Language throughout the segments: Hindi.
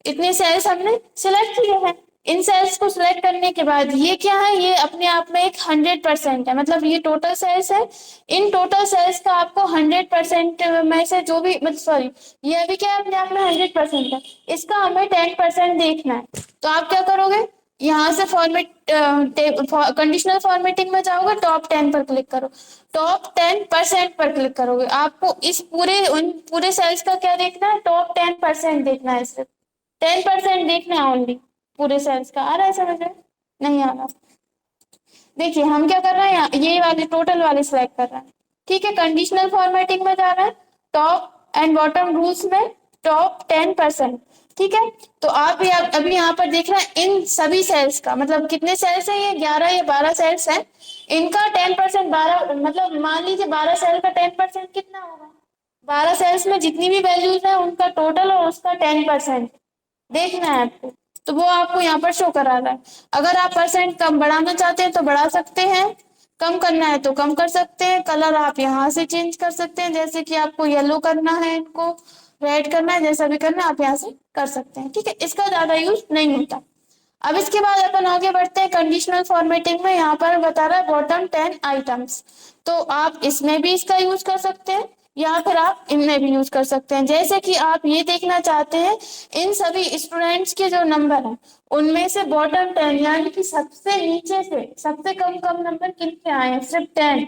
इतने सेल्स हमने सिलेक्ट किए हैं। इन सेल्स को सिलेक्ट करने के बाद ये क्या है, ये अपने आप में एक 100% है, मतलब ये टोटल सेल्स है। इन टोटल सेल्स का आपको 100% में से जो भी, मतलब सॉरी, ये अभी क्या है, अपने आप में 100% है, इसका हमें 10% देखना है। तो आप क्या करोगे, यहाँ से फॉर्मेट कंडीशनल फॉर्मेटिंग में जाओगे, टॉप 10 पर क्लिक करो, टॉप 10% पर क्लिक करोगे। आपको इस पूरे उन पूरे सेल्स का क्या देखना है, टॉप 10% देखना है, सिर्फ 10% देखना है ओनली पूरे सेल्स का। आ रहा है समझ में? नहीं आ रहा? देखिए हम क्या कर रहे हैं, ये वाले टोटल वाले सिलेक्ट कर रहे हैं। ठीक है, कंडीशनल फॉर्मेटिंग में जा रहा है, टॉप एंड बॉटम रूल्स में टॉप 10%। ठीक है, तो आप अभी यहाँ पर देख रहे हैं इन सभी सेल्स का, मतलब कितने सेल्स है, ये 11 या 12 सेल्स है, इनका 10%, 12 मतलब मान लीजिए 12 सेल का 10% कितना होगा, 12 सेल्स में जितनी भी वैल्यूज है उनका टोटल और उसका 10% देखना है आपको। तो वो आपको यहाँ पर शो करा रहा है। अगर आप परसेंट कम बढ़ाना चाहते हैं तो बढ़ा सकते हैं, कम करना है तो कम कर सकते हैं। कलर आप यहाँ से चेंज कर सकते हैं, जैसे कि आपको येलो करना है, इनको रेड करना है, जैसा भी करना है आप यहाँ से कर सकते हैं। ठीक है, इसका ज्यादा यूज नहीं होता। अब इसके बाद अपन आगे बढ़ते हैं कंडीशनल फॉर्मेटिंग में। यहाँ पर बता रहा है बॉटम 10 आइटम्स, तो आप इसमें भी इसका यूज कर सकते हैं या फिर आप इनमें भी यूज कर सकते हैं। जैसे कि आप ये देखना चाहते हैं इन सभी स्टूडेंट्स के जो नंबर हैं उनमें से बॉटम 10 यानी कि सबसे नीचे से सबसे कम कम नंबर किन के आए हैं, सिर्फ 10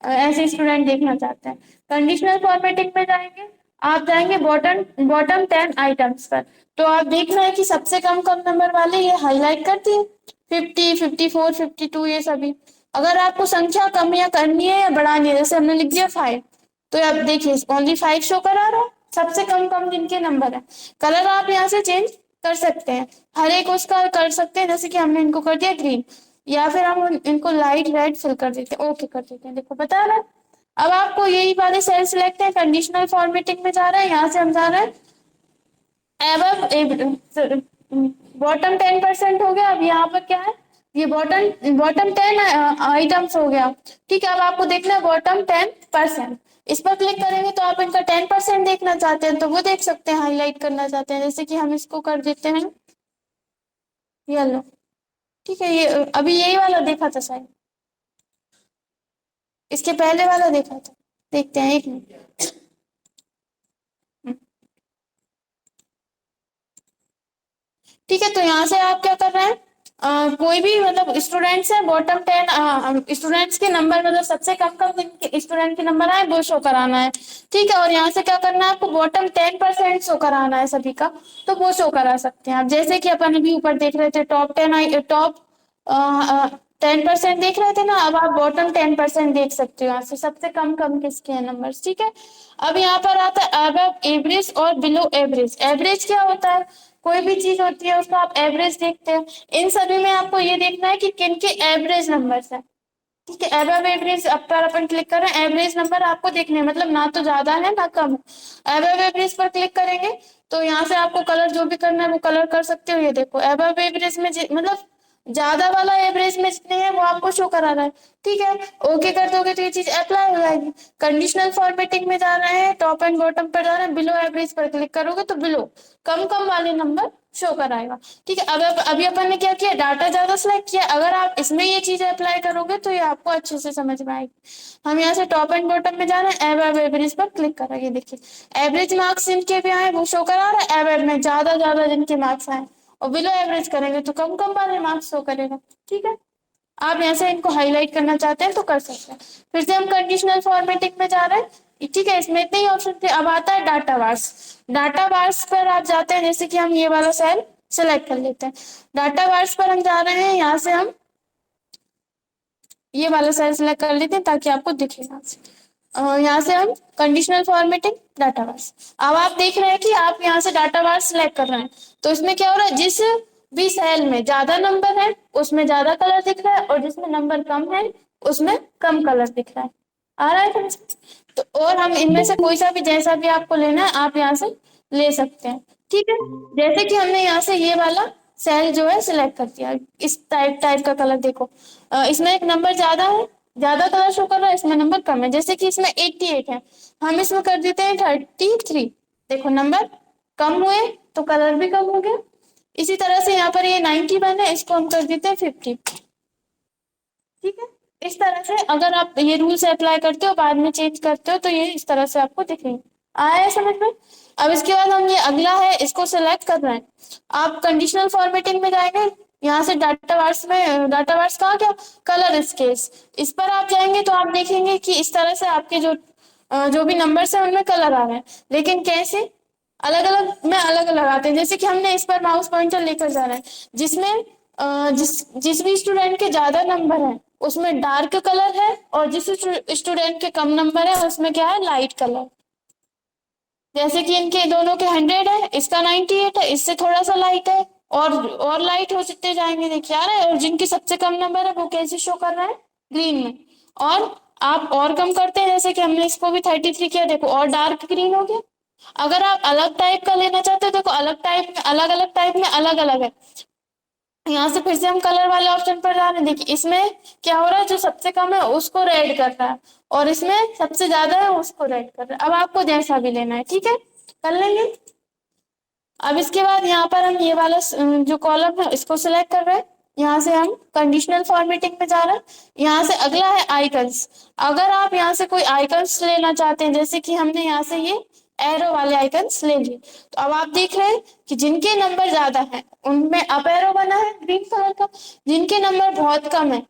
ऐसे स्टूडेंट देखना चाहते हैं। कंडीशनल फॉर्मेटिंग में जाएंगे, आप जाएंगे बॉटम बॉटम 10 आइटम्स पर, तो आप देख रहे हैं कि सबसे कम कम नंबर वाले ये हाईलाइट कर दिए, 50, 54, 52 ये सभी। अगर आपको संख्या कम या करनी है या बढ़ानी है, जैसे हमने लिख दिया 5, तो आप देखिए ओनली 5 शो करा रहा है, सबसे कम कम जिनके नंबर है। कलर आप यहाँ से चेंज कर सकते हैं, हर एक उसका कर सकते हैं, जैसे कि हमने इनको कर दिया ग्रीन, या फिर हम इनको लाइट रेड फिल कर देते हैं, ओके कर देते हैं। देखो बता रहा है। अब आपको यही वाले सेल सिलेक्ट है, कंडीशनल फॉर्मेटिंग में जा रहा है, यहाँ से हम जा रहे हैं एबव बॉटम 10% हो गया। अब यहाँ पर क्या है, ये बॉटम बॉटम 10 आइटम्स हो गया। ठीक है, अब आपको देखना है बॉटम 10%, इस पर क्लिक करेंगे तो आप इनका 10% देखना चाहते हैं तो वो देख सकते हैं, हाईलाइट करना चाहते हैं, जैसे कि हम इसको कर देते हैं येलो। ठीक है, ये अभी यही वाला देखा था शायद, इसके पहले वाला देखा था, देखते हैं एक मिनट। ठीक है, तो यहाँ से आप क्या कर रहे हैं, कोई भी मतलब स्टूडेंट्स है बॉटम 10 स्टूडेंट्स के नंबर, मतलब सबसे कम कम स्टूडेंट के नंबर आए वो शो कराना है। ठीक है, और यहाँ से क्या करना है आपको, बॉटम 10% शो कराना है सभी का, तो वो शो करा सकते हैं आप। जैसे कि अपन अभी ऊपर देख रहे थे टॉप 10% देख रहे थे ना, अब आप बॉटम 10% देख सकते हो, यहाँ से सबसे कम कम किसके हैं नंबर। ठीक है, अब यहाँ पर आता है अबव एवरेज और बिलो एवरेज। एवरेज क्या होता है, कोई भी चीज होती है उसका आप एवरेज देखते हैं, इन सभी में आपको ये देखना है कि किन के एवरेज नंबर्स है। ठीक है, अबव एवरेज अब पर अपन क्लिक कर रहे हैं, एवरेज नंबर आपको देखने हैं, मतलब ना तो ज्यादा है ना कम। अबव एवरेज पर क्लिक करेंगे तो यहाँ से आपको कलर जो भी करना है वो कलर कर सकते हो। ये देखो अबव एवरेज में मतलब ज्यादा वाला एवरेज में जितने हैं वो आपको शो करा रहा है। ठीक है, ओके कर दोगे तो ये चीज अप्लाई हो जाएगी। कंडीशनल फॉर्मेटिंग में जा रहे हैं, टॉप एंड बॉटम पर जा रहे हैं, बिलो एवरेज पर क्लिक करोगे तो बिलो कम कम वाले नंबर शो कराएगा। ठीक है, अब अभी अपन ने क्या किया, डाटा ज्यादा सिलेक्ट किया। अगर आप इसमें ये चीज अप्लाई करोगे तो ये आपको अच्छे से समझ में आएगी। हम यहाँ से टॉप एंड बॉटम में जा रहे हैं, एवरेज एवरेज पर क्लिक करेंगे। देखिए एवरेज मार्क्स जिनके भी आए वो शो करा रहा है, एवरेज में ज्यादा ज्यादा जिनके मार्क्स आए, और बिलो एवरेज करेंगे तो कम कम वाले मार्क्स शो करेगा। ठीक है, आप यहाँ से इनको हाईलाइट करना चाहते हैं तो कर सकते हैं। फिर से हम कंडीशनल फॉर्मेटिंग में जा रहे हैं। ठीक है, इसमें इतने ही ऑप्शन थे। अब आता है डाटा बार्स। डाटा बार्स पर आप जाते हैं, जैसे कि हम ये वाला सेल सेलेक्ट कर लेते हैं। डाटा बार्स पर हम जा रहे हैं, यहाँ से हम ये वाला सेल सेलेक्ट कर लेते हैं ताकि आपको दिखे यहाँ से। यहाँ से हम कंडीशनल फॉर्मेटिंग डाटा बार्स। अब आप देख रहे हैं कि आप यहाँ से डाटा बार्स सिलेक्ट कर रहे हैं, तो इसमें क्या हो रहा है, जिस भी सेल में ज्यादा नंबर है उसमें ज्यादा कलर दिख रहा है, और जिसमें नंबर कम है उसमें कम कलर दिख रहा है। आ रहा है समझ? तो और हम इनमें से कोई सा भी जैसा भी आपको लेना है आप यहाँ से ले सकते हैं। ठीक है, जैसे कि हमने यहाँ से ये वाला सेल जो है सिलेक्ट कर दिया, इस टाइप टाइप का कलर देखो, इसमें एक नंबर ज्यादा है, ज्यादा कलर शो कर रहा है, इसमें नंबर कम है। जैसे कि इसमें 88 है, हम इसमें कर देते हैं 33। देखो नंबर कम हुए तो कलर भी कम हो गया। इसी तरह से यहाँ पर ये 91 है, इसको हम कर देते हैं 50। ठीक है, इस तरह से अगर आप ये रूल्स अप्लाई करते हो बाद में चेंज करते हो तो ये इस तरह से आपको दिखेंगे। आया है समझ में? अब इसके बाद हम ये अगला है, इसको सिलेक्ट करना है। आप कंडीशनल फॉर्मेटिंग में जाएंगे, यहाँ से डाटा वार्स में, डाटा वार्स कहाँ गया, कलर स्केल्स, इस पर आप जाएंगे तो आप देखेंगे कि इस तरह से आपके जो भी नंबर्स है उनमें कलर आ रहे हैं। लेकिन कैसे, अलग अलग में अलग अलग आते हैं। जैसे कि हमने इस पर माउस पॉइंटर लेकर जाना है, जिसमें जिस भी स्टूडेंट के ज्यादा नंबर है उसमें डार्क कलर है, और जिस स्टूडेंट के कम नंबर है उसमें क्या है, लाइट कलर। जैसे कि इनके दोनों के 100 है, इसका 98 है, इससे थोड़ा सा लाइट है, और लाइट हो सकते जाएंगे, देखिए आ रहा है। और जिनके सबसे कम नंबर है वो कैसे शो कर रहा है, ग्रीन में। और आप और कम करते हैं, जैसे कि हमने इसको भी 33 किया, देखो और डार्क ग्रीन हो गया। अगर आप अलग टाइप का लेना चाहते हो, देखो अलग टाइप में, अलग अलग टाइप में अलग अलग है। यहाँ से फिर से हम कलर वाले ऑप्शन पर जा रहे हैं, देखिए इसमें क्या हो रहा है, जो सबसे कम है उसको रेड कर रहा है, और इसमें सबसे ज्यादा है उसको रेड कर रहा है। अब आपको जैसा भी लेना है, ठीक है, कर लेंगे। अब इसके बाद यहाँ पर हम ये वाला जो कॉलम है इसको सिलेक्ट कर रहे हैं। यहाँ से हम कंडीशनल फॉर्मेटिंग में जा रहे हैं। यहाँ से अगला है आइकन्स। अगर आप यहाँ से कोई आइकन्स लेना चाहते हैं, जैसे कि हमने यहाँ से ये एरो वाले आइकन्स ले लिए, तो अब आप देख रहे हैं कि जिनके नंबर ज्यादा है उनमें अप एरो बना है ग्रीन कलर का, जिनके नंबर बहुत कम है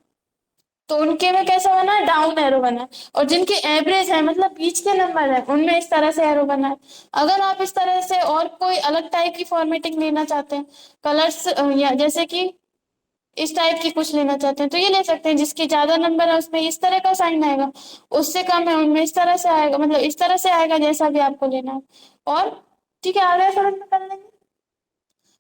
तो उनके में कैसा बना है, डाउन एरो बना है, और जिनके एवरेज है मतलब बीच के नंबर है उनमें इस तरह से एरो बना है। अगर आप इस तरह से और कोई अलग टाइप की फॉर्मेटिंग लेना चाहते हैं, कलर्स या जैसे कि इस टाइप की कुछ लेना चाहते हैं तो ये ले सकते हैं। जिसके ज्यादा नंबर है उसमें इस तरह का साइन आएगा, उससे कम है उनमें इस तरह से आएगा, मतलब इस तरह से आएगा, जैसा भी आपको लेना है। और ठीक है, आगे समझ में कर लेंगे।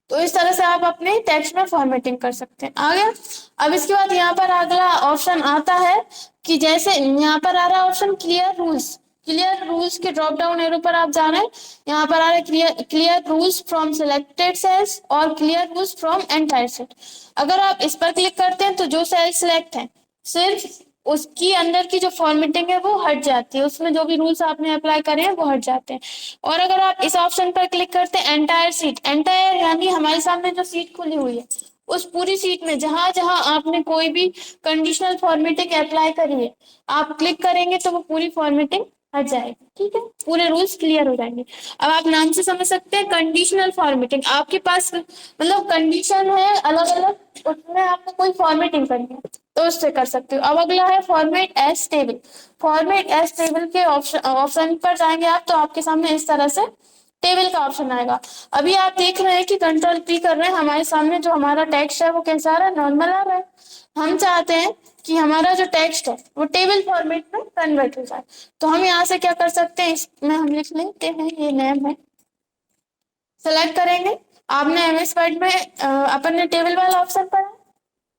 तो इस तरह से आप अपने टेक्स्ट में फॉर्मेटिंग कर सकते हैं। आ गया। अब इसके बाद यहाँ पर अगला ऑप्शन आता है कि जैसे यहाँ पर आ रहा है option clear rules. Clear rules के ड्रॉप डाउन एरो पर आप जाना है, यहाँ पर आ रहा है clear rules from selected cells और clear rules from entire set. अगर आप इस पर क्लिक करते हैं तो जो सेल सिलेक्ट है सिर्फ उसकी अंदर की जो फॉर्मेटिंग है वो हट जाती है, उसमें जो भी रूल्स आपने अप्लाई करे हैं वो हट जाते हैं। और अगर आप इस ऑप्शन पर क्लिक करते हैं एंटायर सीट, एंटायर यानी हमारे सामने जो सीट खुली हुई है उस पूरी सीट में जहां जहां आपने कोई भी कंडीशनल फॉर्मेटिंग अप्लाई करी है आप क्लिक करेंगे तो वो पूरी फॉर्मेटिंग हट जाएगी। ठीक है, पूरे रूल्स क्लियर हो जाएंगे। अब आप नाम से समझ सकते हैं कंडीशनल फॉर्मेटिंग, आपके पास मतलब कंडीशन है अलग अलग, उसमें आपको कोई फॉर्मेटिंग करनी है तो उससे कर सकते हो। अब अगला है format as table. Format as table के ऑप्शन पर जाएंगे आप तो आपके सामने इस तरह से टेबल का ऑप्शन आएगा। अभी आप देख रहे हैं कि कंट्रोल पी कर रहे हैं, हमारे सामने जो हमारा टेक्स्ट है वो कैसा आ रहा है, नॉर्मल आ रहा है। हम चाहते हैं कि हमारा जो टेक्स्ट है वो टेबल फॉर्मेट में कन्वर्ट हो जाए, तो हम यहाँ से क्या कर सकते हैं, इसमें हम लिख लेते हैं ये नेम है, सेलेक्ट करेंगे। आपने एमएस वर्ड में अपन ने टेबल वाला ऑप्शन पढ़ा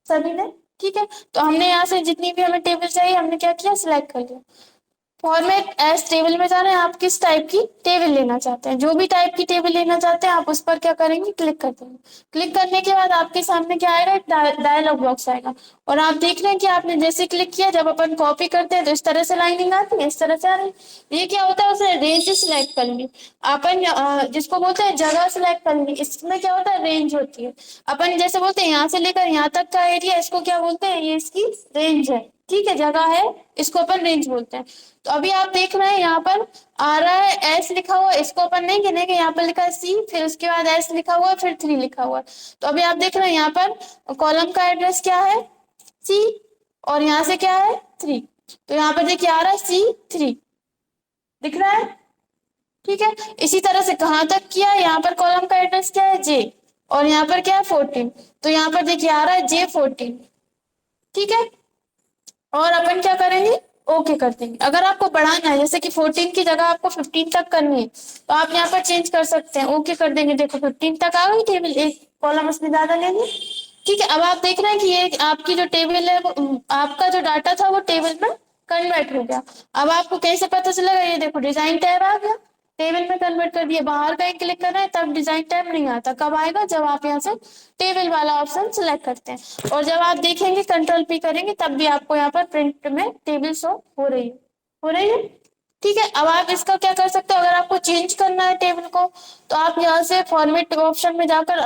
सभी ने, ठीक है। तो हमने यहाँ से जितनी भी हमें टेबल चाहिए हमने क्या किया, सिलेक्ट कर लिया। फॉर्मेट एज टेबल में जाना है, आप किस टाइप की टेबल लेना चाहते हैं, जो भी टाइप की टेबल लेना चाहते हैं आप उस पर क्या करेंगे, क्लिक कर देंगे। क्लिक करने के बाद आपके सामने क्या आएगा, एक डायलॉग बॉक्स आएगा, और आप देख रहे हैं कि आपने जैसे क्लिक किया, जब अपन कॉपी करते हैं तो इस तरह से लाइनिंग आती है, इस तरह से आ रही है। ये क्या होता है, उसे रेंज सिलेक्ट कर ली अपन, जिसको बोलते हैं जगह सिलेक्ट कर ली, इसमें क्या होता है, रेंज होती है। अपन जैसे बोलते हैं यहाँ से लेकर यहाँ तक का एरिया, इसको क्या बोलते हैं, ये इसकी रेंज है, ठीक है, जगह है, इसको अपन रेंज बोलते हैं। तो अभी आप देख रहे हैं यहाँ पर आ रहा है एस लिखा हुआ, इसको अपन नहीं गिनेंगे, यहाँ पर लिखा है सी, फिर उसके बाद एस लिखा हुआ, फिर 3 लिखा हुआ। तो अभी आप देख रहे हैं यहाँ पर कॉलम का एड्रेस क्या है, सी, और यहाँ से क्या है 3। तो यहाँ पर देखिए आ रहा है C3, दिख रहा है, ठीक है। इसी तरह से कहाँ तक किया, यहाँ पर कॉलम का एड्रेस क्या है J, और यहाँ पर क्या है 14, तो यहाँ पर देखिए आ रहा है J14, ठीक है। और अपन क्या करेंगे, ओके कर देंगे। अगर आपको बढ़ाना है, जैसे कि 14 की जगह आपको 15 तक करनी है, तो आप यहाँ पर चेंज कर सकते हैं, ओके कर देंगे। देखो 15 तक आ गई टेबल, एक कॉलम उसमें ज्यादा लेंगे, ठीक है। अब आप देख रहे हैं कि ये आपकी जो टेबल है वो आपका जो डाटा था वो टेबल में कन्वर्ट हो गया। अब आपको कैसे पता चलेगा, ये देखो डिजाइन टैब आ गया, टेबल में कन्वर्ट कर दिया। बाहर कहीं क्लिक कर रहे हैं तब डिजाइन टैब नहीं आता, कब आएगा, जब आप यहाँ से टेबल वाला ऑप्शन सिलेक्ट करते हैं। और जब आप देखेंगे कंट्रोल पी करेंगे तब भी आपको यहाँ पर प्रिंट में टेबल शो हो रही है, हो रही है। ठीक है, अब आप इसका क्या कर सकते हो, अगर आपको चेंज करना है टेबल को तो आप यहाँ से फॉर्मेट ऑप्शन में जाकर